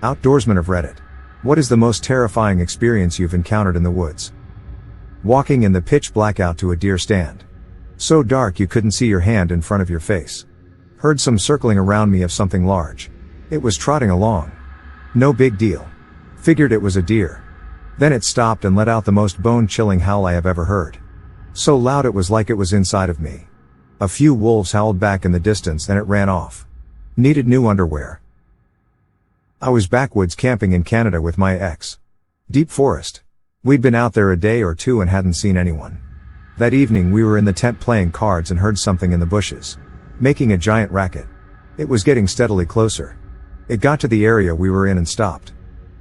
Outdoorsman of Reddit. What is the most terrifying experience you've encountered in the woods? Walking in the pitch black out to a deer stand. So dark you couldn't see your hand in front of your face. Heard some circling around me of something large. It was trotting along. No big deal. Figured it was a deer. Then it stopped and let out the most bone-chilling howl I have ever heard. So loud it was like it was inside of me. A few wolves howled back in the distance and it ran off. Needed new underwear. I was backwoods camping in Canada with my ex. Deep forest. We'd been out there a day or two and hadn't seen anyone. That evening we were in the tent playing cards and heard something in the bushes. Making a giant racket. It was getting steadily closer. It got to the area we were in and stopped.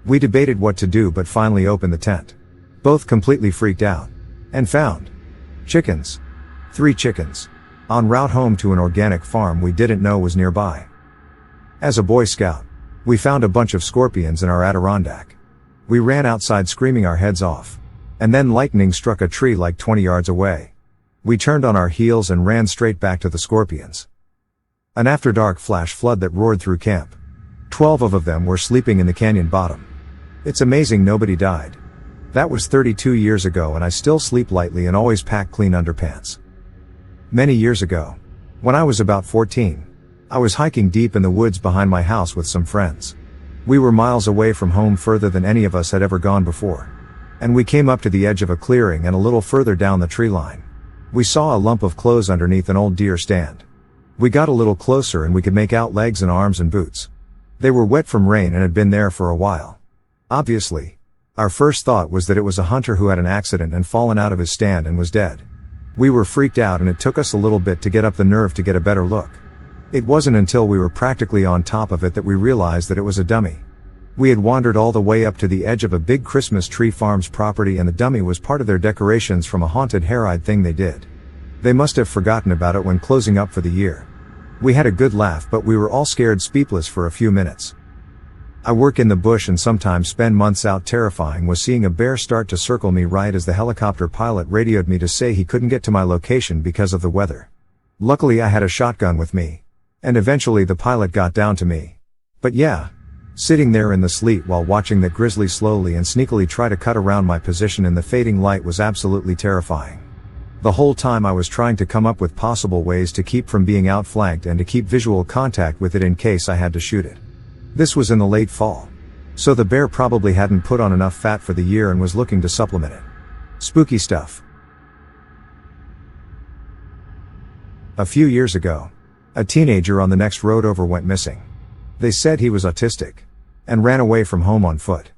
We debated what to do but finally opened the tent. Both completely freaked out. And found chickens. 3 chickens. En route home to an organic farm we didn't know was nearby. As a Boy Scout, we found a bunch of scorpions in our Adirondack. We ran outside screaming our heads off. And then lightning struck a tree like 20 yards away. We turned on our heels and ran straight back to the scorpions. An after-dark flash flood that roared through camp. 12 of them were sleeping in the canyon bottom. It's amazing nobody died. That was 32 years ago and I still sleep lightly and always pack clean underpants. Many years ago, when I was about 14, I was hiking deep in the woods behind my house with some friends. We were miles away from home, further than any of us had ever gone before. And we came up to the edge of a clearing and a little further down the tree line. We saw a lump of clothes underneath an old deer stand. We got a little closer and we could make out legs and arms and boots. They were wet from rain and had been there for a while. Obviously, our first thought was that it was a hunter who had an accident and fallen out of his stand and was dead. We were freaked out and it took us a little bit to get up the nerve to get a better look. It wasn't until we were practically on top of it that we realized that it was a dummy. We had wandered all the way up to the edge of a big Christmas tree farm's property and the dummy was part of their decorations from a haunted hayride thing they did. They must have forgotten about it when closing up for the year. We had a good laugh but we were all scared speechless for a few minutes. I work in the bush and sometimes spend months out. Terrifying was seeing a bear start to circle me right as the helicopter pilot radioed me to say he couldn't get to my location because of the weather. Luckily I had a shotgun with me. And eventually the pilot got down to me. But yeah, sitting there in the sleet while watching that grizzly slowly and sneakily try to cut around my position in the fading light was absolutely terrifying. The whole time I was trying to come up with possible ways to keep from being outflanked and to keep visual contact with it in case I had to shoot it. This was in the late fall. So the bear probably hadn't put on enough fat for the year and was looking to supplement it. Spooky stuff. A few years ago, a teenager on the next road over went missing. They said he was autistic. And ran away from home on foot.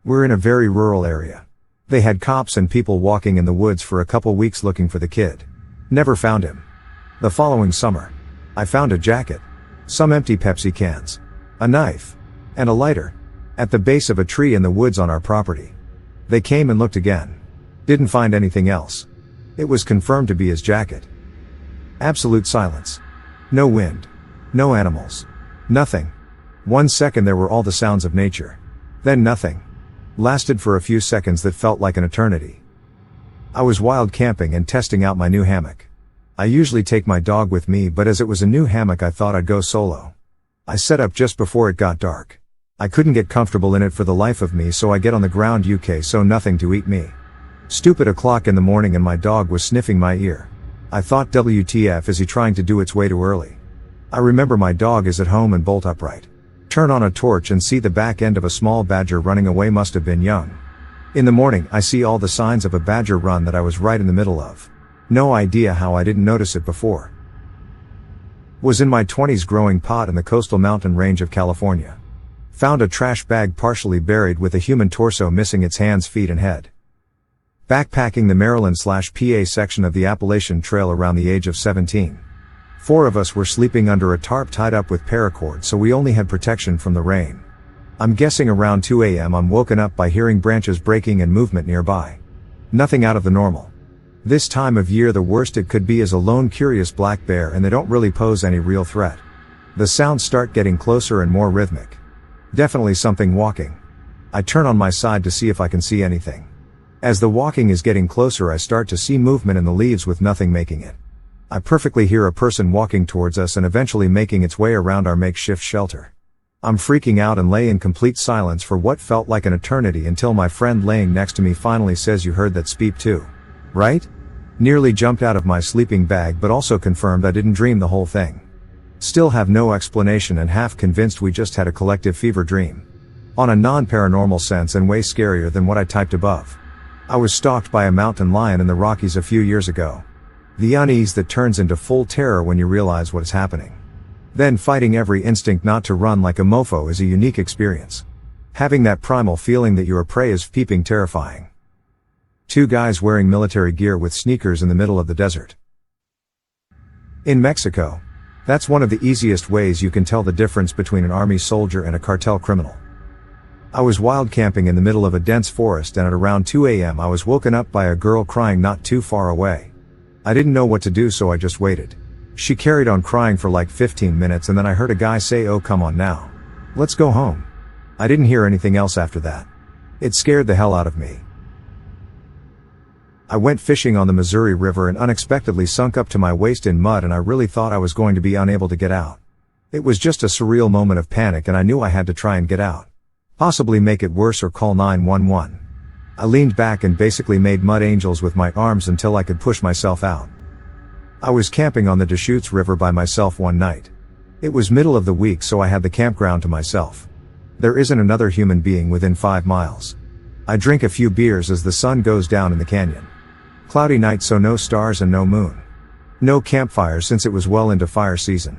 We're in a very rural area. They had cops and people walking in the woods for a couple weeks looking for the kid. Never found him. The following summer, I found a jacket, some empty Pepsi cans, a knife, and a lighter, at the base of a tree in the woods on our property. They came and looked again. Didn't find anything else. It was confirmed to be his jacket. Absolute silence. No wind. No animals. Nothing. 1 second there were all the sounds of nature. Then nothing. Lasted for a few seconds that felt like an eternity. I was wild camping and testing out my new hammock. I usually take my dog with me but as it was a new hammock I thought I'd go solo. I set up just before it got dark. I couldn't get comfortable in it for the life of me so I get on the ground UK so nothing to eat me. Stupid o'clock in the morning and my dog was sniffing my ear. I thought WTF is he trying to do its way too early? I remember my dog is at home and bolt upright. Turn on a torch and see the back end of a small badger running away, must have been young. In the morning I see all the signs of a badger run that I was right in the middle of. No idea how I didn't notice it before. Was in my 20s growing pot in the coastal mountain range of California. Found a trash bag partially buried with a human torso missing its hands, feet and head. Backpacking the Maryland/PA section of the Appalachian Trail around the age of 17. 4 of us were sleeping under a tarp tied up with paracord so we only had protection from the rain. I'm guessing around 2 a.m. I'm woken up by hearing branches breaking and movement nearby. Nothing out of the normal. This time of year the worst it could be is a lone curious black bear and they don't really pose any real threat. The sounds start getting closer and more rhythmic. Definitely something walking. I turn on my side to see if I can see anything. As the walking is getting closer I start to see movement in the leaves with nothing making it. I perfectly hear a person walking towards us and eventually making its way around our makeshift shelter. I'm freaking out and lay in complete silence for what felt like an eternity until my friend laying next to me finally says, "You heard that speep too, right?" Nearly jumped out of my sleeping bag, but also confirmed I didn't dream the whole thing. Still have no explanation and half convinced we just had a collective fever dream. On a non-paranormal sense and way scarier than what I typed above. I was stalked by a mountain lion in the Rockies a few years ago. The unease that turns into full terror when you realize what is happening. Then fighting every instinct not to run like a mofo is a unique experience. Having that primal feeling that your prey is peeping terrifying. Two guys wearing military gear with sneakers in the middle of the desert. In Mexico. That's one of the easiest ways you can tell the difference between an army soldier and a cartel criminal. I was wild camping in the middle of a dense forest, and at around 2 a.m. I was woken up by a girl crying not too far away. I didn't know what to do, so I just waited. She carried on crying for like 15 minutes, and then I heard a guy say, "Oh, come on now. Let's go home." I didn't hear anything else after that. It scared the hell out of me. I went fishing on the Missouri River and unexpectedly sunk up to my waist in mud, and I really thought I was going to be unable to get out. It was just a surreal moment of panic, and I knew I had to try and get out. Possibly make it worse or call 911. I leaned back and basically made mud angels with my arms until I could push myself out. I was camping on the Deschutes River by myself one night. It was middle of the week, so I had the campground to myself. There isn't another human being within 5 miles. I drink a few beers as the sun goes down in the canyon. Cloudy night, so no stars and no moon. No campfire since it was well into fire season.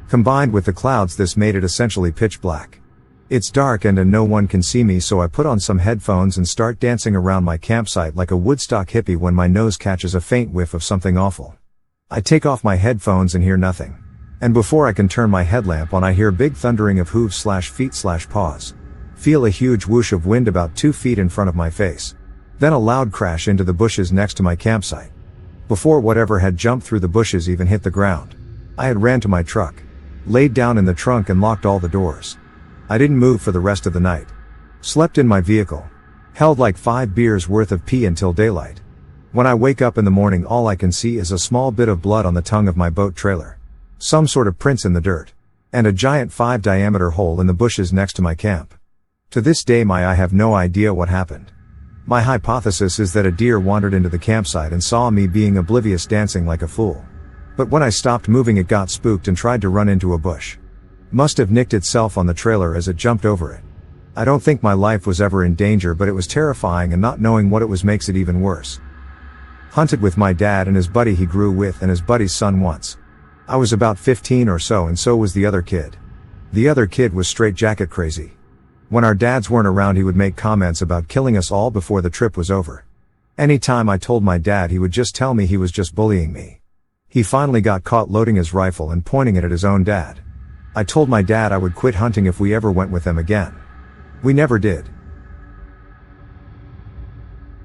Combined with the clouds, this made it essentially pitch black. It's dark and no one can see me, so I put on some headphones and start dancing around my campsite like a Woodstock hippie when my nose catches a faint whiff of something awful. I take off my headphones and hear nothing. And before I can turn my headlamp on, I hear big thundering of hooves/feet/paws. Feel a huge whoosh of wind about 2 feet in front of my face. Then a loud crash into the bushes next to my campsite. Before whatever had jumped through the bushes even hit the ground, I had ran to my truck, laid down in the trunk and locked all the doors. I didn't move for the rest of the night. Slept in my vehicle. Held like 5 beers worth of pee until daylight. When I wake up in the morning, all I can see is a small bit of blood on the tongue of my boat trailer. Some sort of prints in the dirt. And a giant 5-diameter hole in the bushes next to my camp. To this day I have no idea what happened. My hypothesis is that a deer wandered into the campsite and saw me being oblivious, dancing like a fool. But when I stopped moving, it got spooked and tried to run into a bush. Must have nicked itself on the trailer as it jumped over it. I don't think my life was ever in danger, but it was terrifying, and not knowing what it was makes it even worse. Hunted with my dad and his buddy he grew with and his buddy's son once. I was about 15 or so, and so was the other kid. The other kid was straight jacket crazy. When our dads weren't around, he would make comments about killing us all before the trip was over. Anytime I told my dad, he would just tell me he was just bullying me. He finally got caught loading his rifle and pointing it at his own dad. I told my dad I would quit hunting if we ever went with them again. We never did.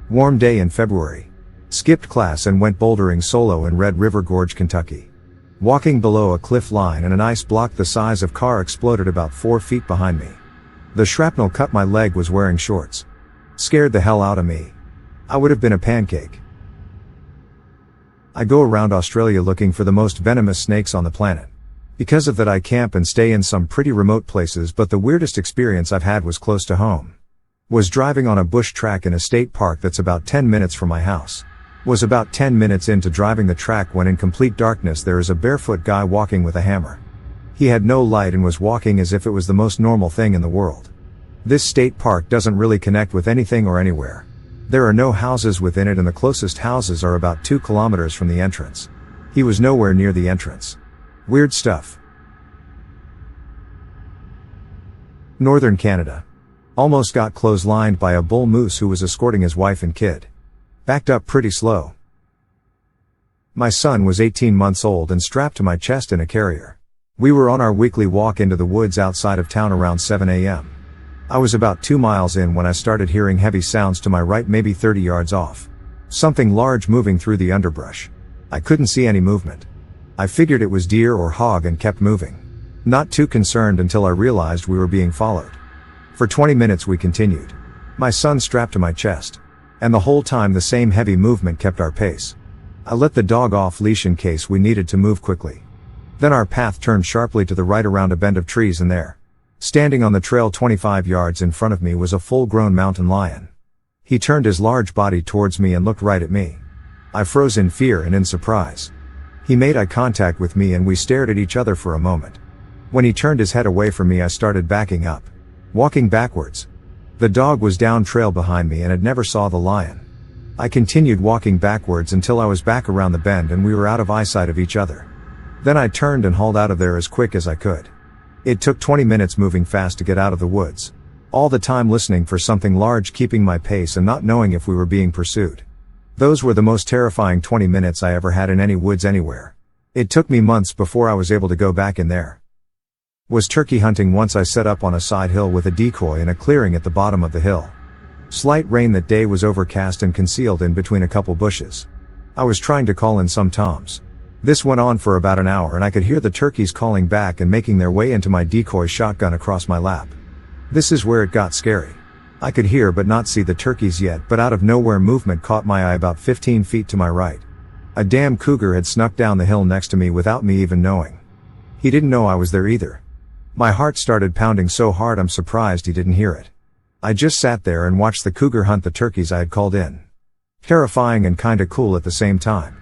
Warm day in February. Skipped class and went bouldering solo in Red River Gorge, Kentucky. Walking below a cliff line, and an ice block the size of car exploded about 4 feet behind me. The shrapnel cut my leg. Was wearing shorts. Scared the hell out of me. I would have been a pancake. I go around Australia looking for the most venomous snakes on the planet. Because of that, I camp and stay in some pretty remote places, but the weirdest experience I've had was close to home. Was driving on a bush track in a state park that's about 10 minutes from my house. Was about 10 minutes into driving the track when in complete darkness there is a barefoot guy walking with a hammer. He had no light and was walking as if it was the most normal thing in the world. This state park doesn't really connect with anything or anywhere. There are no houses within it, and the closest houses are about 2 kilometers from the entrance. He was nowhere near the entrance. Weird stuff. Northern Canada. Almost got clotheslined by a bull moose who was escorting his wife and kid. Backed up pretty slow. My son was 18 months old and strapped to my chest in a carrier. We were on our weekly walk into the woods outside of town around 7 a.m. I was about 2 miles in when I started hearing heavy sounds to my right, maybe 30 yards off. Something large moving through the underbrush. I couldn't see any movement. I figured it was deer or hog and kept moving. Not too concerned until I realized we were being followed. For 20 minutes we continued. My son strapped to my chest. And the whole time the same heavy movement kept our pace. I let the dog off leash in case we needed to move quickly. Then our path turned sharply to the right around a bend of trees, and there Standing on the trail 25 yards in front of me was a full-grown mountain lion. He turned his large body towards me and looked right at me. I froze in fear and in surprise. He made eye contact with me and we stared at each other for a moment. When he turned his head away from me, I started backing up. Walking backwards. The dog was down trail behind me and had never saw the lion. I continued walking backwards until I was back around the bend and we were out of eyesight of each other. Then I turned and hauled out of there as quick as I could. It took 20 minutes moving fast to get out of the woods. All the time listening for something large, keeping my pace and not knowing if we were being pursued. Those were the most terrifying 20 minutes I ever had in any woods anywhere. It took me months before I was able to go back in there. Was turkey hunting once. I set up on a side hill with a decoy in a clearing at the bottom of the hill. Slight rain that day, was overcast and concealed in between a couple bushes. I was trying to call in some toms. This went on for about an hour and I could hear the turkeys calling back and making their way into my decoy shotgun across my lap. This is where it got scary. I could hear but not see the turkeys yet, but out of nowhere movement caught my eye about 15 feet to my right. A damn cougar had snuck down the hill next to me without me even knowing. He didn't know I was there either. My heart started pounding so hard I'm surprised he didn't hear it. I just sat there and watched the cougar hunt the turkeys I had called in. Terrifying and kinda cool at the same time.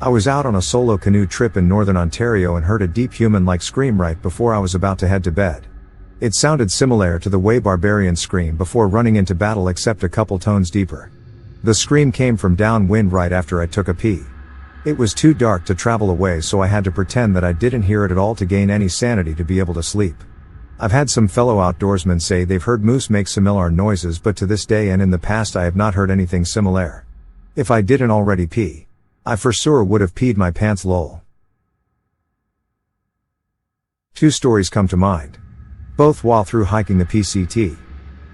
I was out on a solo canoe trip in northern Ontario and heard a deep human-like scream right before I was about to head to bed. It sounded similar to the way barbarians scream before running into battle, except a couple tones deeper. The scream came from downwind right after I took a pee. It was too dark to travel away, so I had to pretend that I didn't hear it at all to gain any sanity to be able to sleep. I've had some fellow outdoorsmen say they've heard moose make similar noises, but to this day and in the past I have not heard anything similar. If I didn't already pee, I for sure would have peed my pants, lol. Two stories come to mind. Both while through hiking the PCT.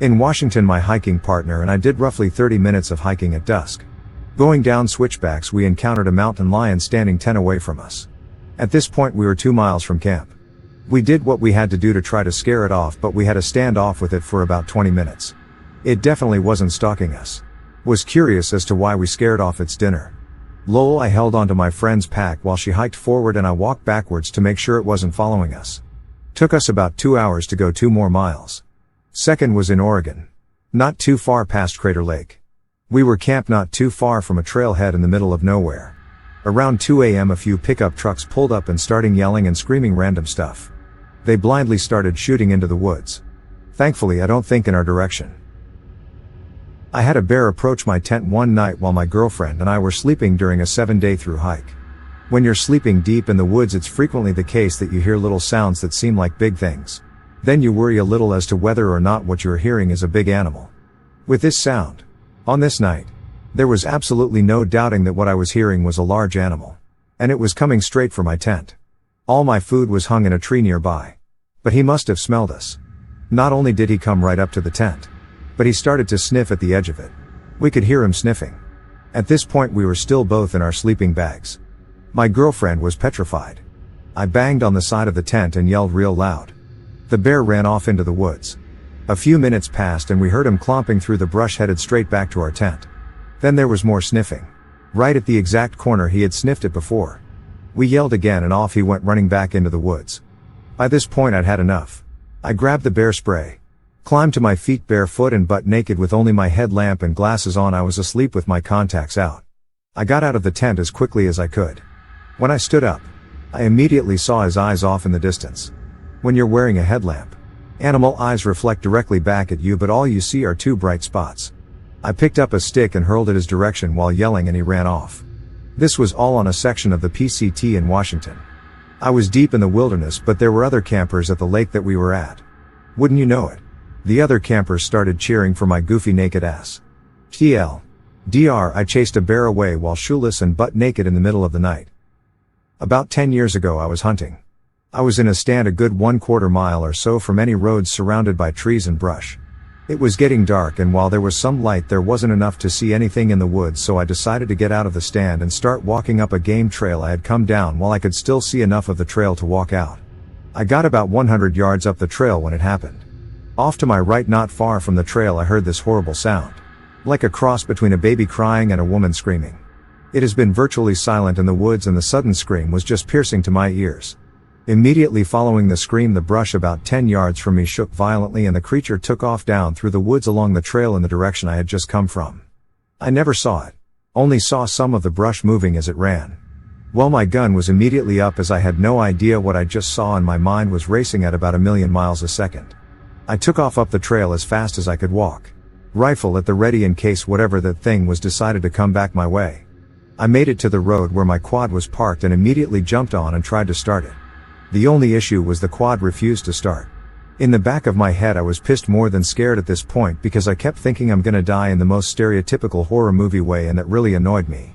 In Washington, my hiking partner and I did roughly 30 minutes of hiking at dusk. Going down switchbacks, we encountered a mountain lion standing 10 away from us. At this point we were 2 miles from camp. We did what we had to do to try to scare it off, but we had a standoff with it for about 20 minutes. It definitely wasn't stalking us. Was curious as to why we scared off its dinner. Lol. I held onto my friend's pack while she hiked forward and I walked backwards to make sure it wasn't following us. Took us about 2 hours to go 2 more miles. Second was in Oregon. Not too far past Crater Lake. We were camped not too far from a trailhead in the middle of nowhere. Around 2 a.m. a few pickup trucks pulled up and started yelling and screaming random stuff. They blindly started shooting into the woods. Thankfully I don't think in our direction. I had a bear approach my tent one night while my girlfriend and I were sleeping during a 7-day through hike. When you're sleeping deep in the woods, it's frequently the case that you hear little sounds that seem like big things. Then you worry a little as to whether or not what you're hearing is a big animal. With this sound, on this night, there was absolutely no doubting that what I was hearing was a large animal. And it was coming straight for my tent. All my food was hung in a tree nearby. But he must have smelled us. Not only did he come right up to the tent, but he started to sniff at the edge of it. We could hear him sniffing. At this point we were still both in our sleeping bags. My girlfriend was petrified. I banged on the side of the tent and yelled real loud. The bear ran off into the woods. A few minutes passed and we heard him clomping through the brush, headed straight back to our tent. Then there was more sniffing. Right at the exact corner he had sniffed it before. We yelled again and off he went running back into the woods. By this point I'd had enough. I grabbed the bear spray. Climbed to my feet barefoot and butt naked with only my headlamp and glasses on. I was asleep with my contacts out. I got out of the tent as quickly as I could. When I stood up, I immediately saw his eyes off in the distance. When you're wearing a headlamp, animal eyes reflect directly back at you, but all you see are 2 bright spots. I picked up a stick and hurled it his direction while yelling and he ran off. This was all on a section of the PCT in Washington. I was deep in the wilderness, but there were other campers at the lake that we were at. Wouldn't you know it? The other campers started cheering for my goofy naked ass. TLDR, I chased a bear away while shoeless and butt naked in the middle of the night. About 10 years ago I was hunting. I was in a stand a good 1/4 mile or so from any roads, surrounded by trees and brush. It was getting dark, and while there was some light there wasn't enough to see anything in the woods, so I decided to get out of the stand and start walking up a game trail I had come down while I could still see enough of the trail to walk out. I got about 100 yards up the trail when it happened. Off to my right, not far from the trail, I heard this horrible sound. Like a cross between a baby crying and a woman screaming. It has been virtually silent in the woods, and the sudden scream was just piercing to my ears. Immediately following the scream, the brush about 10 yards from me shook violently and the creature took off down through the woods along the trail in the direction I had just come from. I never saw it. Only saw some of the brush moving as it ran. Well, my gun was immediately up as I had no idea what I just saw and my mind was racing at about 1,000,000 miles a second. I took off up the trail as fast as I could walk. Rifle at the ready in case whatever that thing was decided to come back my way. I made it to the road where my quad was parked and immediately jumped on and tried to start it. The only issue was the quad refused to start. In the back of my head I was pissed more than scared at this point because I kept thinking I'm gonna die in the most stereotypical horror movie way and that really annoyed me.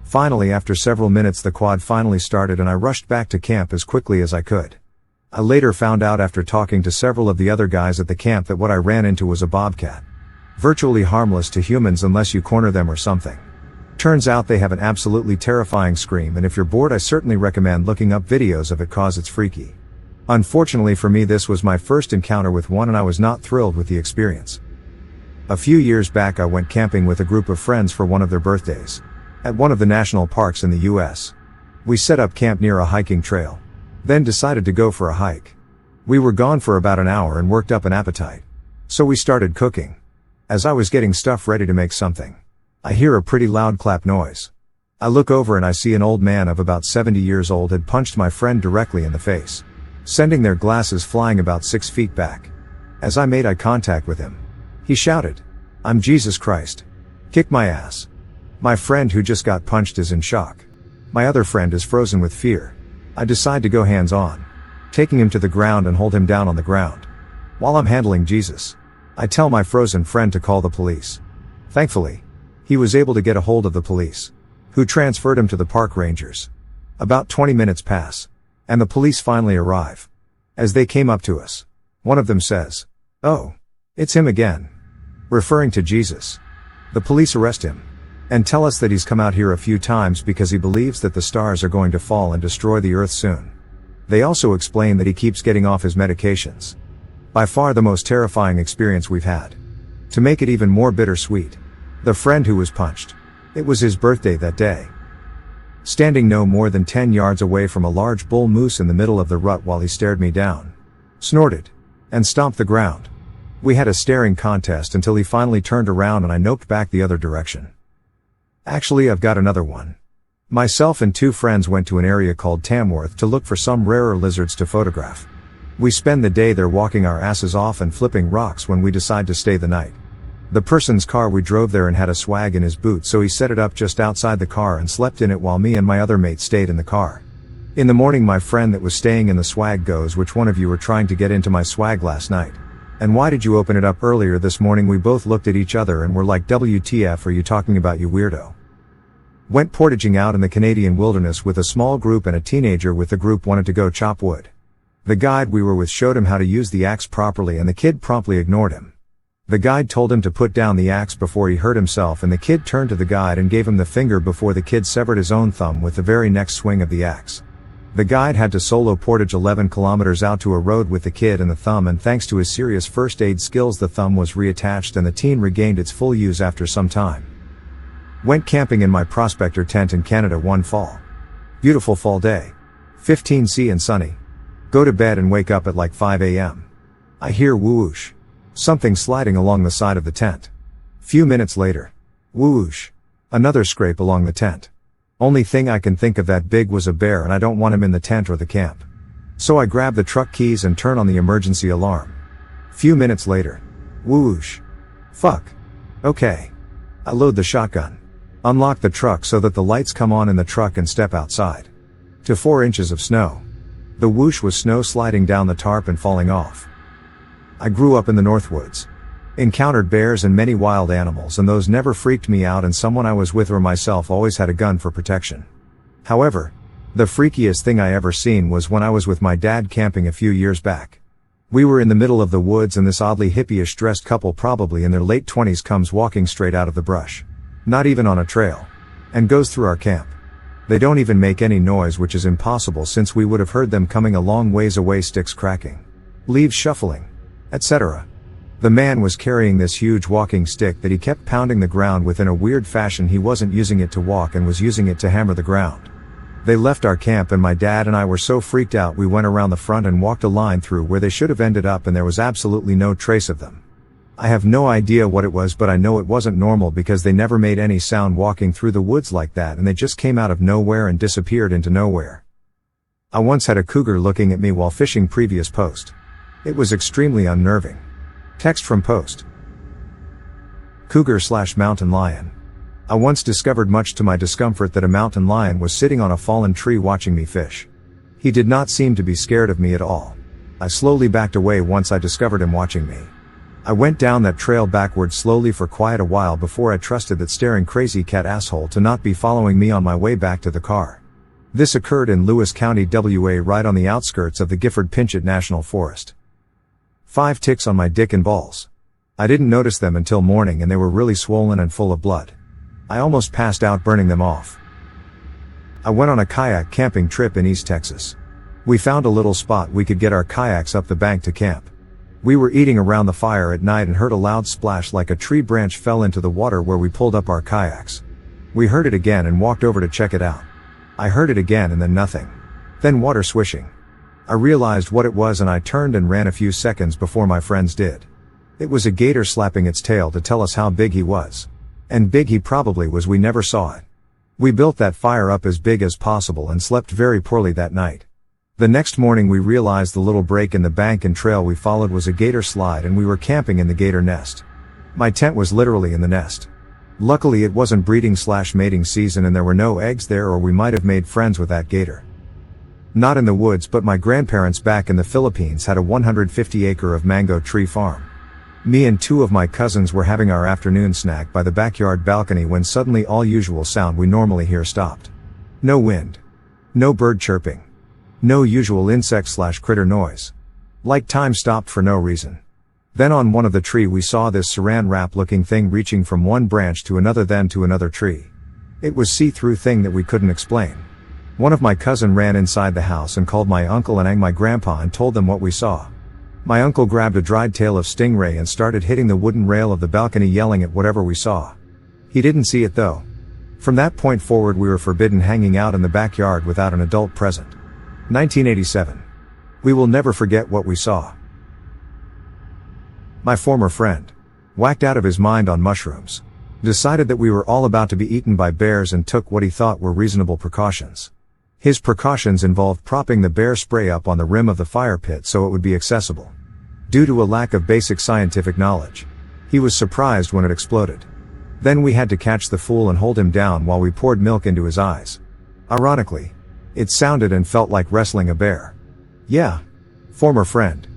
Finally, after several minutes the quad finally started and I rushed back to camp as quickly as I could. I later found out after talking to several of the other guys at the camp that what I ran into was a bobcat. Virtually harmless to humans unless you corner them or something. Turns out they have an absolutely terrifying scream, and if you're bored I certainly recommend looking up videos of it cause it's freaky. Unfortunately for me this was my first encounter with one and I was not thrilled with the experience. A few years back I went camping with a group of friends for one of their birthdays. At one of the national parks in the US. We set up camp near a hiking trail. Then decided to go for a hike. We were gone for about an hour and worked up an appetite. So we started cooking. As I was getting stuff ready to make something, I hear a pretty loud clap noise. I look over and I see an old man of about 70 years old had punched my friend directly in the face, sending their glasses flying about 6 feet back. As I made eye contact with him, he shouted, "I'm Jesus Christ. Kick my ass." My friend who just got punched is in shock. My other friend is frozen with fear. I decide to go hands on, taking him to the ground and hold him down on the ground. While I'm handling Jesus, I tell my frozen friend to call the police. Thankfully, he was able to get a hold of the police, who transferred him to the park rangers. About 20 minutes pass, and the police finally arrive. As they came up to us, one of them says, "Oh, it's him again," referring to Jesus. The police arrest him, and tell us that he's come out here a few times because he believes that the stars are going to fall and destroy the earth soon. They also explain that he keeps getting off his medications. By far the most terrifying experience we've had. To make it even more bittersweet, the friend who was punched, it was his birthday that day. Standing no more than 10 yards away from a large bull moose in the middle of the rut while he stared me down, snorted, and stomped the ground. We had a staring contest until he finally turned around and I noped back the other direction. Actually, I've got another one. Myself and 2 friends went to an area called Tamworth to look for some rarer lizards to photograph. We spend the day there walking our asses off and flipping rocks when we decide to stay the night. The person's car we drove there and had a swag in his boot, so he set it up just outside the car and slept in it while me and my other mate stayed in the car. In the morning my friend that was staying in the swag goes, "Which one of you were trying to get into my swag last night? And why did you open it up earlier this morning?" We both looked at each other and were like, "WTF are you talking about, you weirdo?" Went portaging out in the Canadian wilderness with a small group, and a teenager with the group wanted to go chop wood. The guide we were with showed him how to use the axe properly and the kid promptly ignored him. The guide told him to put down the axe before he hurt himself, and the kid turned to the guide and gave him the finger before the kid severed his own thumb with the very next swing of the axe. The guide had to solo portage 11 kilometers out to a road with the kid and the thumb, and thanks to his serious first aid skills the thumb was reattached and the teen regained its full use after some time. Went camping in my prospector tent in Canada one fall. Beautiful fall day. 15°C and sunny. Go to bed and wake up at like 5 a.m. I hear whoosh. Something sliding along the side of the tent. Few minutes later. Whoosh. Another scrape along the tent. Only thing I can think of that big was a bear, and I don't want him in the tent or the camp. So I grab the truck keys and turn on the emergency alarm. Few minutes later. Whoosh. Fuck. Okay. I load the shotgun. Unlock the truck so that the lights come on in the truck and step outside. To 4 inches of snow. The whoosh was snow sliding down the tarp and falling off. I grew up in the Northwoods. Encountered bears and many wild animals, and those never freaked me out, and someone I was with or myself always had a gun for protection. However, the freakiest thing I ever seen was when I was with my dad camping a few years back. We were in the middle of the woods and this oddly hippie-ish dressed couple, probably in their late 20s, comes walking straight out of the brush. Not even on a trail. And goes through our camp. They don't even make any noise, which is impossible since we would have heard them coming a long ways away, sticks cracking, leaves shuffling, etc. The man was carrying this huge walking stick that he kept pounding the ground with in a weird fashion. He wasn't using it to walk and was using it to hammer the ground. They left our camp and my dad and I were so freaked out we went around the front and walked a line through where they should have ended up and there was absolutely no trace of them. I have no idea what it was, but I know it wasn't normal because they never made any sound walking through the woods like that, and they just came out of nowhere and disappeared into nowhere. I once had a cougar looking at me while fishing. Previous post. It was extremely unnerving. Text from post. Cougar/mountain lion. I once discovered, much to my discomfort, that a mountain lion was sitting on a fallen tree watching me fish. He did not seem to be scared of me at all. I slowly backed away once I discovered him watching me. I went down that trail backwards slowly for quite a while before I trusted that staring crazy cat asshole to not be following me on my way back to the car. This occurred in Lewis County, WA, right on the outskirts of the Gifford-Pinchot National Forest. 5 ticks on my dick and balls. I didn't notice them until morning and they were really swollen and full of blood. I almost passed out burning them off. I went on a kayak camping trip in East Texas. We found a little spot we could get our kayaks up the bank to camp. We were eating around the fire at night and heard a loud splash like a tree branch fell into the water where we pulled up our kayaks. We heard it again and walked over to check it out. I heard it again and then nothing. Then water swishing. I realized what it was and I turned and ran a few seconds before my friends did. It was a gator slapping its tail to tell us how big he was. And big he probably was, we never saw it. We built that fire up as big as possible and slept very poorly that night. The next morning we realized the little break in the bank and trail we followed was a gator slide and we were camping in the gator nest. My tent was literally in the nest. Luckily it wasn't breeding/mating season and there were no eggs there, or we might have made friends with that gator. Not in the woods, but my grandparents back in the Philippines had a 150-acre of mango tree farm. Me and 2 of my cousins were having our afternoon snack by the backyard balcony when suddenly all usual sound we normally hear stopped. No wind. No bird chirping. No usual insect/critter noise. Like time stopped for no reason. Then on one of the tree we saw this saran wrap looking thing reaching from one branch to another, then to another tree. It was see-through thing that we couldn't explain. One of my cousin ran inside the house and called my uncle and my grandpa and told them what we saw. My uncle grabbed a dried tail of stingray and started hitting the wooden rail of the balcony yelling at whatever we saw. He didn't see it though. From that point forward we were forbidden hanging out in the backyard without an adult present. 1987. We will never forget what we saw. My former friend. Whacked out of his mind on mushrooms. Decided that we were all about to be eaten by bears and took what he thought were reasonable precautions. His precautions involved propping the bear spray up on the rim of the fire pit so it would be accessible. Due to a lack of basic scientific knowledge, he was surprised when it exploded. Then we had to catch the fool and hold him down while we poured milk into his eyes. Ironically, it sounded and felt like wrestling a bear. Yeah. Former friend.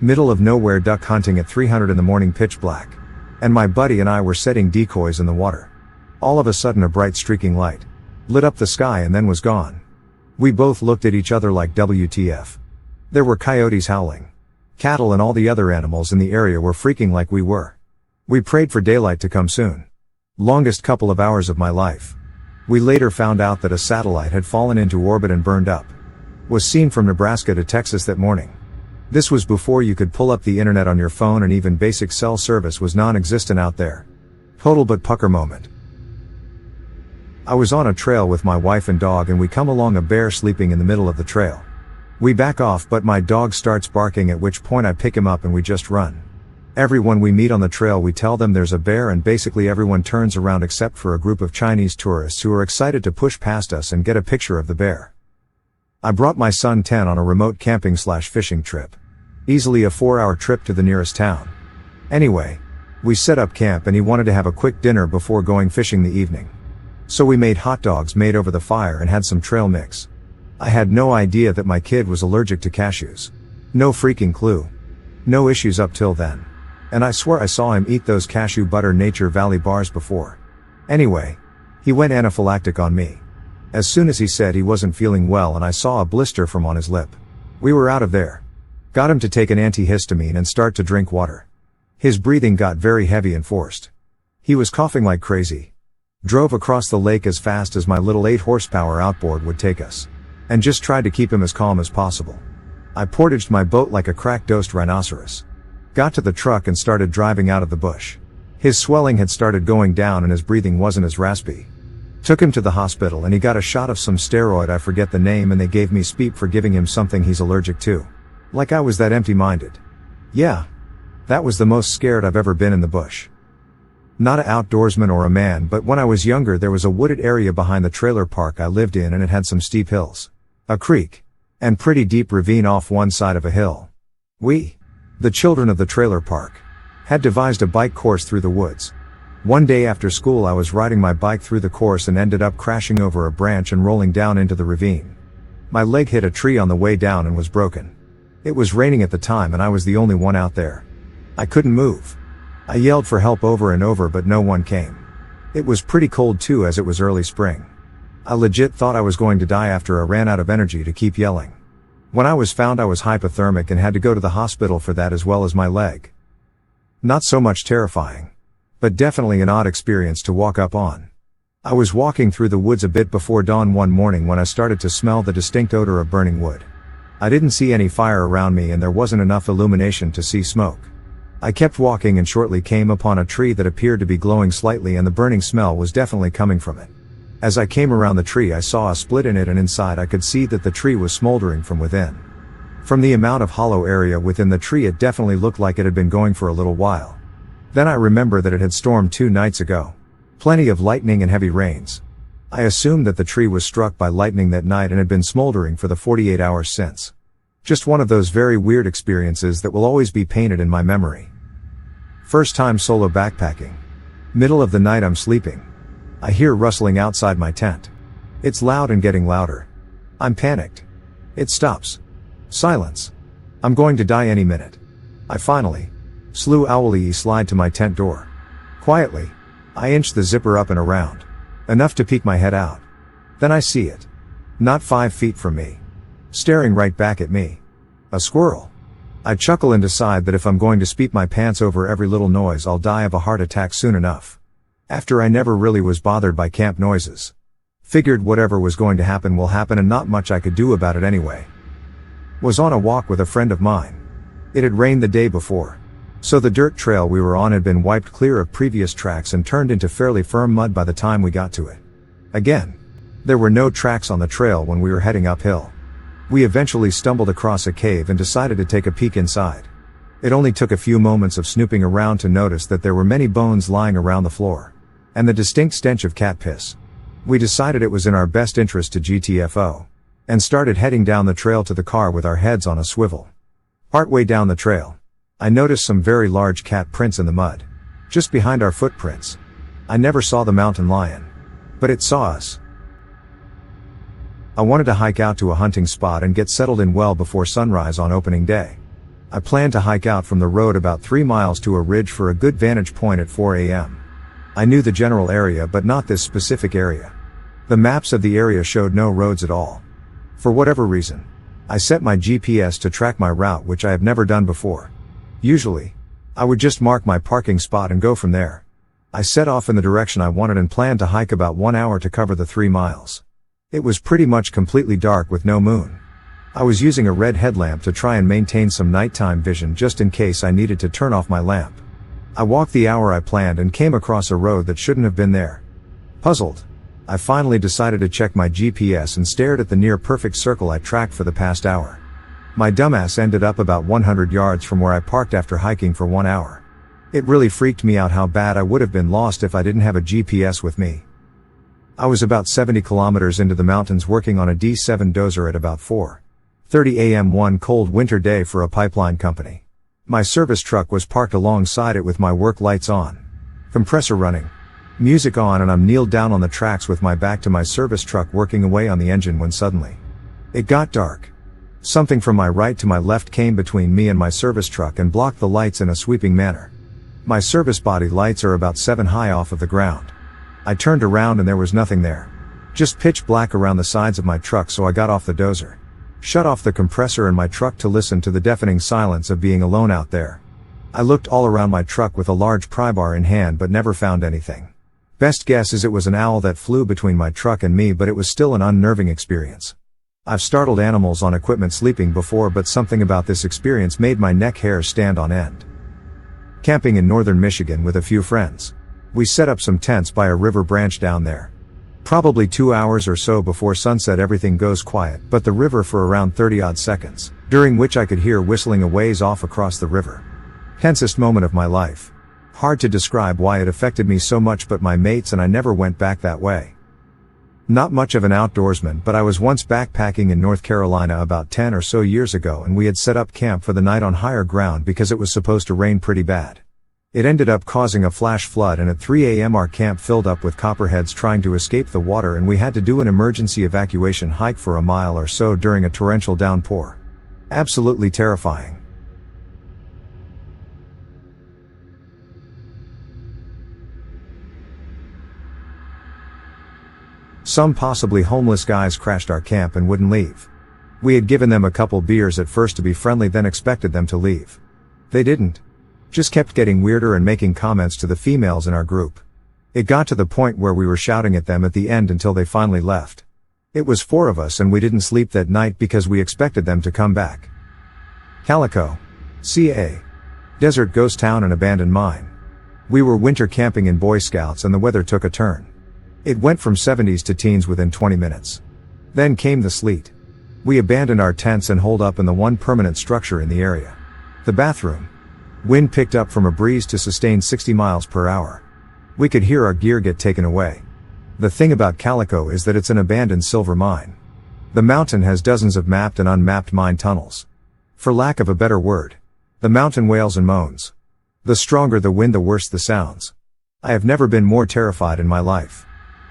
Middle of nowhere duck hunting at 300 in the morning, pitch black. And my buddy and I were setting decoys in the water. All of a sudden a bright streaking light lit up the sky and then was gone. We both looked at each other like WTF. There were coyotes howling. Cattle and all the other animals in the area were freaking like we were. We prayed for daylight to come soon. Longest couple of hours of my life. We later found out that a satellite had fallen into orbit and burned up. Was seen from Nebraska to Texas that morning. This was before you could pull up the internet on your phone and even basic cell service was non-existent out there. Total butt pucker moment. I was on a trail with my wife and dog and we come along a bear sleeping in the middle of the trail. We back off but my dog starts barking, at which point I pick him up and we just run. Everyone we meet on the trail we tell them there's a bear and basically everyone turns around except for a group of Chinese tourists who are excited to push past us and get a picture of the bear. I brought my son 10 on a remote camping/fishing trip. Easily a 4-hour trip to the nearest town. Anyway, we set up camp and he wanted to have a quick dinner before going fishing the evening. So we made hot dogs made over the fire and had some trail mix. I had no idea that my kid was allergic to cashews. No freaking clue. No issues up till then. And I swear I saw him eat those cashew butter Nature Valley bars before. Anyway, he went anaphylactic on me. As soon as he said he wasn't feeling well and I saw a blister from on his lip. We were out of there. Got him to take an antihistamine and start to drink water. His breathing got very heavy and forced. He was coughing like crazy. Drove across the lake as fast as my little 8-horsepower outboard would take us. And just tried to keep him as calm as possible. I portaged my boat like a crack-dosed rhinoceros. Got to the truck and started driving out of the bush. His swelling had started going down and his breathing wasn't as raspy. Took him to the hospital and he got a shot of some steroid, I forget the name, and they gave me speep for giving him something he's allergic to. Like I was that empty-minded. Yeah. That was the most scared I've ever been in the bush. Not a outdoorsman or a man, but when I was younger there was a wooded area behind the trailer park I lived in, and it had some steep hills, a creek, and pretty deep ravine off one side of a hill. We, the children of the trailer park, had devised a bike course through the woods. One day after school I was riding my bike through the course and ended up crashing over a branch and rolling down into the ravine. My leg hit a tree on the way down and was broken. It was raining at the time and I was the only one out there. I couldn't move. I yelled for help over and over but no one came. It was pretty cold too, as it was early spring. I legit thought I was going to die after I ran out of energy to keep yelling. When I was found I was hypothermic and had to go to the hospital for that, as well as my leg. Not so much terrifying, but definitely an odd experience to walk up on. I was walking through the woods a bit before dawn one morning when I started to smell the distinct odor of burning wood. I didn't see any fire around me and there wasn't enough illumination to see smoke. I kept walking and shortly came upon a tree that appeared to be glowing slightly, and the burning smell was definitely coming from it. As I came around the tree I saw a split in it, and inside I could see that the tree was smoldering from within. From the amount of hollow area within the tree it definitely looked like it had been going for a little while. Then I remember that it had stormed 2 nights ago. Plenty of lightning and heavy rains. I assumed that the tree was struck by lightning that night and had been smoldering for the 48 hours since. Just one of those very weird experiences that will always be painted in my memory. First time solo backpacking. Middle of the night I'm sleeping. I hear rustling outside my tent. It's loud and getting louder. I'm panicked. It stops. Silence. I'm going to die any minute. I finally slide to my tent door. Quietly, I inch the zipper up and around. Enough to peek my head out. Then I see it. Not 5 feet from me. Staring right back at me. A squirrel. I chuckle and decide that if I'm going to speak my pants over every little noise I'll die of a heart attack soon enough. After I never really was bothered by camp noises. Figured whatever was going to happen will happen and not much I could do about it anyway. Was on a walk with a friend of mine. It had rained the day before. So the dirt trail we were on had been wiped clear of previous tracks and turned into fairly firm mud by the time we got to it. Again, there were no tracks on the trail when we were heading uphill. We eventually stumbled across a cave and decided to take a peek inside. It only took a few moments of snooping around to notice that there were many bones lying around the floor. And the distinct stench of cat piss. We decided it was in our best interest to GTFO. And started heading down the trail to the car with our heads on a swivel. Partway down the trail, I noticed some very large cat prints in the mud. Just behind our footprints. I never saw the mountain lion. But it saw us. I wanted to hike out to a hunting spot and get settled in well before sunrise on opening day. I planned to hike out from the road about 3 miles to a ridge for a good vantage point at 4 a.m. I knew the general area but not this specific area. The maps of the area showed no roads at all. For whatever reason, I set my GPS to track my route, which I have never done before. Usually, I would just mark my parking spot and go from there. I set off in the direction I wanted and planned to hike about 1 hour to cover the 3 miles. It was pretty much completely dark with no moon. I was using a red headlamp to try and maintain some nighttime vision just in case I needed to turn off my lamp. I walked the hour I planned and came across a road that shouldn't have been there. Puzzled, I finally decided to check my GPS and stared at the near perfect circle I tracked for the past hour. My dumbass ended up about 100 yards from where I parked after hiking for 1 hour. It really freaked me out how bad I would have been lost if I didn't have a GPS with me. I was about 70 kilometers into the mountains working on a D7 dozer at about 4:30 a.m. one cold winter day for a pipeline company. My service truck was parked alongside it with my work lights on, compressor running, music on, and I'm kneeled down on the tracks with my back to my service truck working away on the engine when suddenly it got dark. Something from my right to my left came between me and my service truck and blocked the lights in a sweeping manner. My service body lights are about 7 high off of the ground. I turned around and there was nothing there. Just pitch black around the sides of my truck, so I got off the dozer, shut off the compressor in my truck to listen to the deafening silence of being alone out there. I looked all around my truck with a large pry bar in hand but never found anything. Best guess is it was an owl that flew between my truck and me, but it was still an unnerving experience. I've startled animals on equipment sleeping before, but something about this experience made my neck hairs stand on end. Camping in northern Michigan with a few friends. We set up some tents by a river branch down there. Probably 2 hours or so before sunset everything goes quiet but the river for around 30-odd seconds, during which I could hear whistling a ways off across the river. Tensest moment of my life. Hard to describe why it affected me so much, but my mates and I never went back that way. Not much of an outdoorsman, but I was once backpacking in North Carolina about 10 or so years ago, and we had set up camp for the night on higher ground because it was supposed to rain pretty bad. It ended up causing a flash flood, and at 3 a.m. our camp filled up with copperheads trying to escape the water, and we had to do an emergency evacuation hike for a mile or so during a torrential downpour. Absolutely terrifying. Some possibly homeless guys crashed our camp and wouldn't leave. We had given them a couple beers at first to be friendly, then expected them to leave. They didn't. Just kept getting weirder and making comments to the females in our group. It got to the point where we were shouting at them at the end until they finally left. It was 4 of us and we didn't sleep that night because we expected them to come back. Calico. CA. Desert ghost town and abandoned mine. We were winter camping in Boy Scouts and the weather took a turn. It went from 70s to teens within 20 minutes. Then came the sleet. We abandoned our tents and holed up in the one permanent structure in the area. The bathroom. Wind picked up from a breeze to sustain 60 miles per hour. We could hear our gear get taken away. The thing about Calico is that it's an abandoned silver mine. The mountain has dozens of mapped and unmapped mine tunnels. For lack of a better word, the mountain wails and moans. The stronger the wind, the worse the sounds. I have never been more terrified in my life.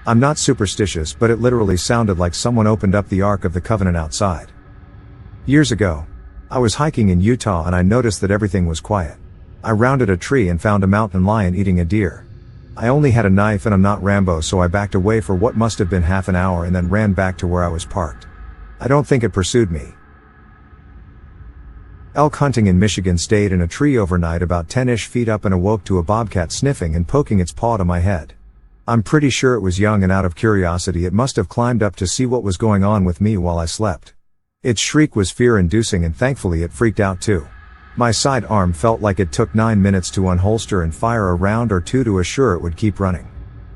I'm not superstitious, but it literally sounded like someone opened up the Ark of the Covenant outside. Years ago, I was hiking in Utah and I noticed that everything was quiet. I rounded a tree and found a mountain lion eating a deer. I only had a knife and I'm not Rambo, so I backed away for what must have been half an hour and then ran back to where I was parked. I don't think it pursued me. Elk hunting in Michigan, stayed in a tree overnight about 10-ish feet up and awoke to a bobcat sniffing and poking its paw to my head. I'm pretty sure it was young and out of curiosity it must have climbed up to see what was going on with me while I slept. Its shriek was fear-inducing and thankfully it freaked out too. My side arm felt like it took 9 minutes to unholster and fire a round or two to assure it would keep running.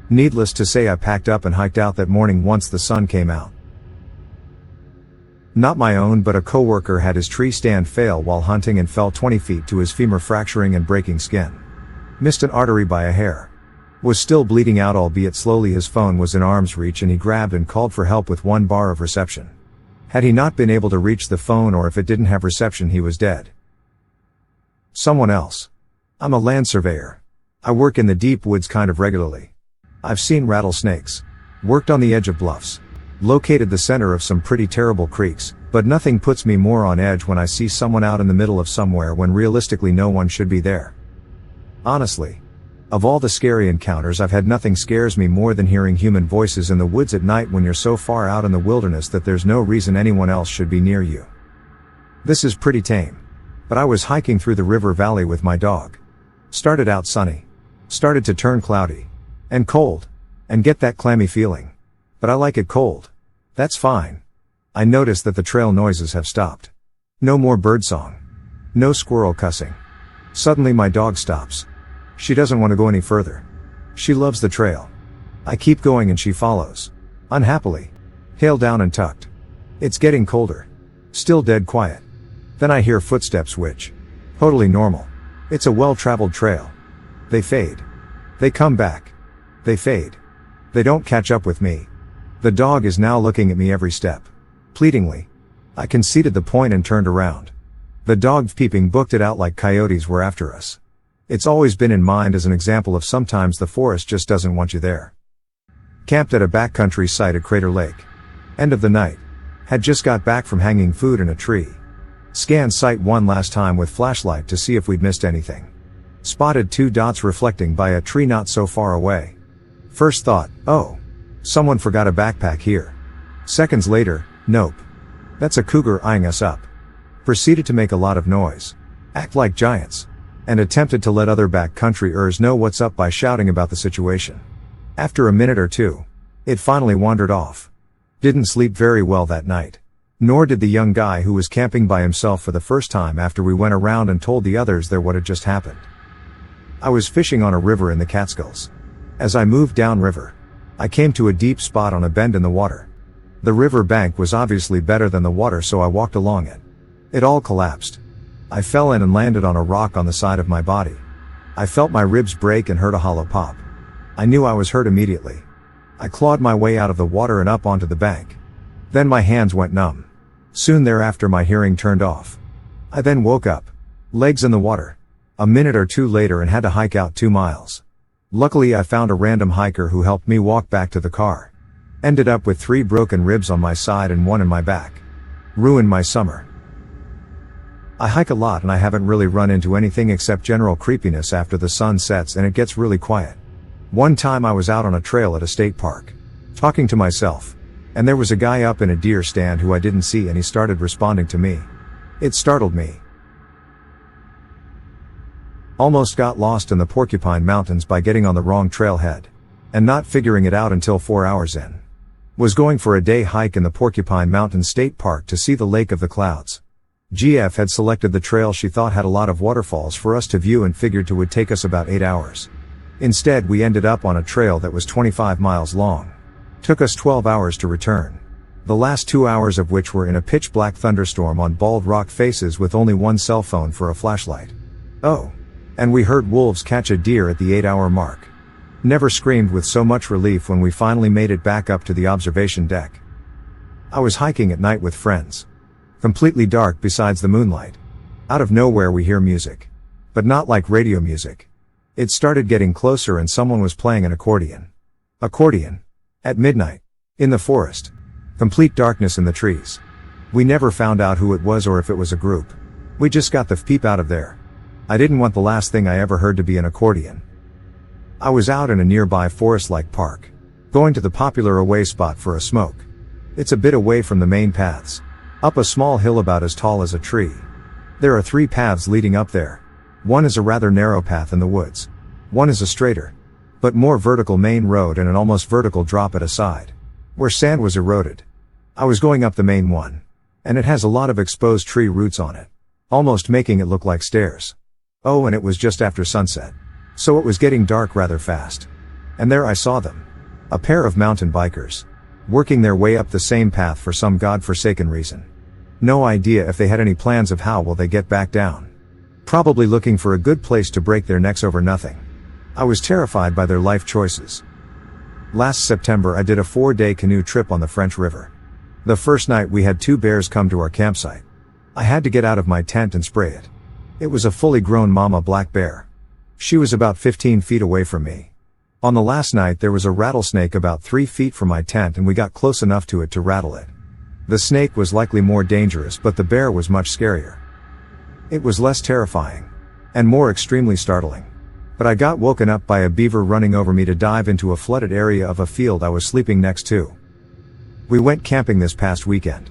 Needless to say, I packed up and hiked out that morning once the sun came out. Not my own, but a coworker had his tree stand fail while hunting and fell 20 feet to his femur, fracturing and breaking skin. Missed an artery by a hair. Was still bleeding out, albeit slowly. His phone was in arm's reach and he grabbed and called for help with 1 bar of reception. Had he not been able to reach the phone, or if it didn't have reception, he was dead. Someone else. I'm a land surveyor. I work in the deep woods kind of regularly. I've seen rattlesnakes. Worked on the edge of bluffs. Located the center of some pretty terrible creeks, but nothing puts me more on edge when I see someone out in the middle of somewhere when realistically no one should be there. Honestly. Of all the scary encounters I've had, nothing scares me more than hearing human voices in the woods at night when you're so far out in the wilderness that there's no reason anyone else should be near you. This is pretty tame. But I was hiking through the river valley with my dog. Started out sunny. Started to turn cloudy. And cold. And get that clammy feeling. But I like it cold. That's fine. I noticed that the trail noises have stopped. No more birdsong. No squirrel cussing. Suddenly my dog stops. She doesn't want to go any further. She loves the trail. I keep going and she follows. Unhappily. Tail down and tucked. It's getting colder. Still dead quiet. Then I hear footsteps, which, totally normal. It's a well-traveled trail. They fade. They come back. They fade. They don't catch up with me. The dog is now looking at me every step. Pleadingly. I conceded the point and turned around. The dog, peeping, booked it out like coyotes were after us. It's always been in mind as an example of sometimes the forest just doesn't want you there. Camped at a backcountry site at Crater Lake. End of the night. Had just got back from hanging food in a tree. Scanned site one last time with flashlight to see if we'd missed anything. Spotted 2 dots reflecting by a tree not so far away. First thought, oh, someone forgot a backpack here. Seconds later, nope. That's a cougar eyeing us up. Proceeded to make a lot of noise. Act like giants. And attempted to let other backcountryers know what's up by shouting about the situation. After a minute or two, it finally wandered off. Didn't sleep very well that night. Nor did the young guy who was camping by himself for the first time after we went around and told the others there what had just happened. I was fishing on a river in the Catskills. As I moved downriver, I came to a deep spot on a bend in the water. The river bank was obviously better than the water, so I walked along it. It all collapsed. I fell in and landed on a rock on the side of my body. I felt my ribs break and heard a hollow pop. I knew I was hurt immediately. I clawed my way out of the water and up onto the bank. Then my hands went numb. Soon thereafter my hearing turned off. I then woke up. Legs in the water. A minute or two later and had to hike out 2 miles. Luckily I found a random hiker who helped me walk back to the car. Ended up with 3 broken ribs on my side and 1 in my back. Ruined my summer. I hike a lot and I haven't really run into anything except general creepiness after the sun sets and it gets really quiet. One time I was out on a trail at a state park, talking to myself, and there was a guy up in a deer stand who I didn't see and he started responding to me. It startled me. Almost got lost in the Porcupine Mountains by getting on the wrong trailhead, and not figuring it out until 4 hours in. Was going for a day hike in the Porcupine Mountain State Park to see the Lake of the Clouds. GF had selected the trail she thought had a lot of waterfalls for us to view and figured it would take us about 8 hours. Instead we ended up on a trail that was 25 miles long. Took us 12 hours to return. The last 2 hours of which were in a pitch black thunderstorm on bald rock faces with only one cell phone for a flashlight. Oh. And we heard wolves catch a deer at the 8-hour mark. Never screamed with so much relief when we finally made it back up to the observation deck. I was hiking at night with friends. Completely dark besides the moonlight. Out of nowhere we hear music. But not like radio music. It started getting closer and someone was playing an accordion. Accordion. At midnight. In the forest. Complete darkness in the trees. We never found out who it was or if it was a group. We just got the peep out of there. I didn't want the last thing I ever heard to be an accordion. I was out in a nearby forest-like park. Going to the popular away spot for a smoke. It's a bit away from the main paths. Up a small hill about as tall as a tree. There are 3 paths leading up there. One is a rather narrow path in the woods. One is a straighter, but more vertical main road and an almost vertical drop at a side, where sand was eroded. I was going up the main one, and it has a lot of exposed tree roots on it, almost making it look like stairs. Oh, and it was just after sunset, so it was getting dark rather fast. And there I saw them. A pair of mountain bikers. Working their way up the same path for some godforsaken reason. No idea if they had any plans of how will they get back down. Probably looking for a good place to break their necks over nothing. I was terrified by their life choices. Last September I did a 4-day canoe trip on the French River. The first night we had 2 bears come to our campsite. I had to get out of my tent and spray it. It was a fully grown mama black bear. She was about 15 feet away from me. On the last night there was a rattlesnake about 3 feet from my tent and we got close enough to it to rattle it. The snake was likely more dangerous but the bear was much scarier. It was less terrifying. And more extremely startling. But I got woken up by a beaver running over me to dive into a flooded area of a field I was sleeping next to. We went camping this past weekend.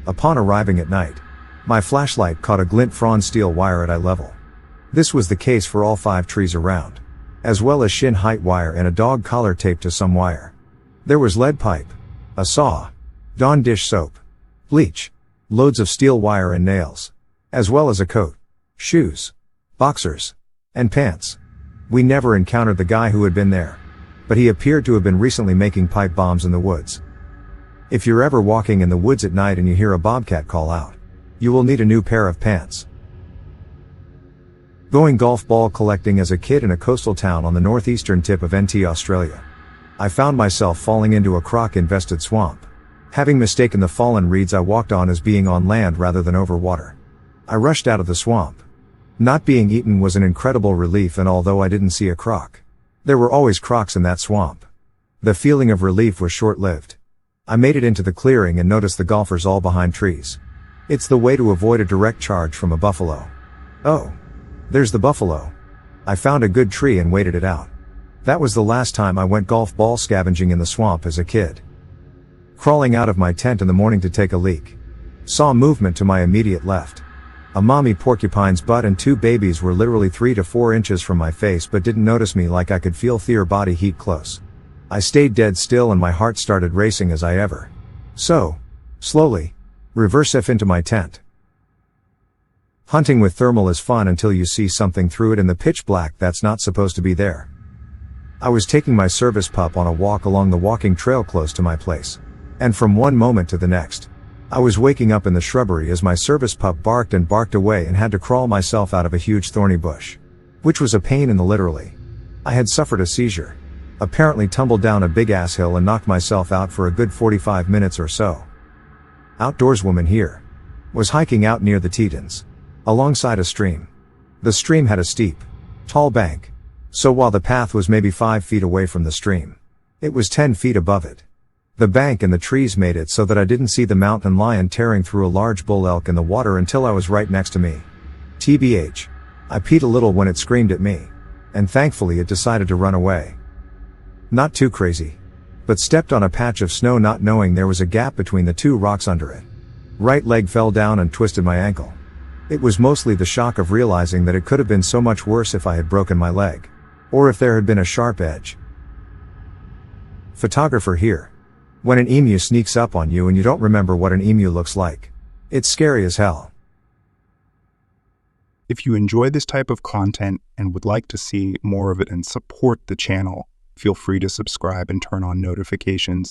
Upon arriving at night, my flashlight caught a glint frond steel wire at eye level. This was the case for all 5 trees around, as well as shin height wire and a dog collar taped to some wire. There was lead pipe, a saw, Dawn dish soap, bleach, loads of steel wire and nails, as well as a coat, shoes, boxers, and pants. We never encountered the guy who had been there, but he appeared to have been recently making pipe bombs in the woods. If you're ever walking in the woods at night and you hear a bobcat call out, you will need a new pair of pants. Going golf ball collecting as a kid in a coastal town on the northeastern tip of NT Australia. I found myself falling into a croc-infested swamp. Having mistaken the fallen reeds I walked on as being on land rather than over water. I rushed out of the swamp. Not being eaten was an incredible relief, and although I didn't see a croc, there were always crocs in that swamp. The feeling of relief was short-lived. I made it into the clearing and noticed the golfers all behind trees. It's the way to avoid a direct charge from a buffalo. Oh. There's the buffalo. I found a good tree and waited it out. That was the last time I went golf ball scavenging in the swamp as a kid. Crawling out of my tent in the morning to take a leak. Saw movement to my immediate left. A mommy porcupine's butt and 2 babies were literally 3 to 4 inches from my face but didn't notice me like I could feel their body heat close. I stayed dead still and my heart started racing as I ever so slowly reverse F into my tent. Hunting with thermal is fun until you see something through it in the pitch black that's not supposed to be there. I was taking my service pup on a walk along the walking trail close to my place. And from one moment to the next, I was waking up in the shrubbery as my service pup barked and barked away and had to crawl myself out of a huge thorny bush. Which was a pain in the literally. I had suffered a seizure. Apparently tumbled down a big ass hill and knocked myself out for a good 45 minutes or so. Outdoorswoman here. Was hiking out near the Tetons. Alongside a stream. The stream had a steep, tall bank. So while the path was maybe 5 feet away from the stream, it was 10 feet above it. The bank and the trees made it so that I didn't see the mountain lion tearing through a large bull elk in the water until I was right next to me. TBH. I peed a little when it screamed at me. And thankfully it decided to run away. Not too crazy. But stepped on a patch of snow not knowing there was a gap between the two rocks under it. Right leg fell down and twisted my ankle. It was mostly the shock of realizing that it could have been so much worse if I had broken my leg. Or if there had been a sharp edge. Photographer here. When an emu sneaks up on you and you don't remember what an emu looks like. It's scary as hell. If you enjoy this type of content and would like to see more of it and support the channel, feel free to subscribe and turn on notifications.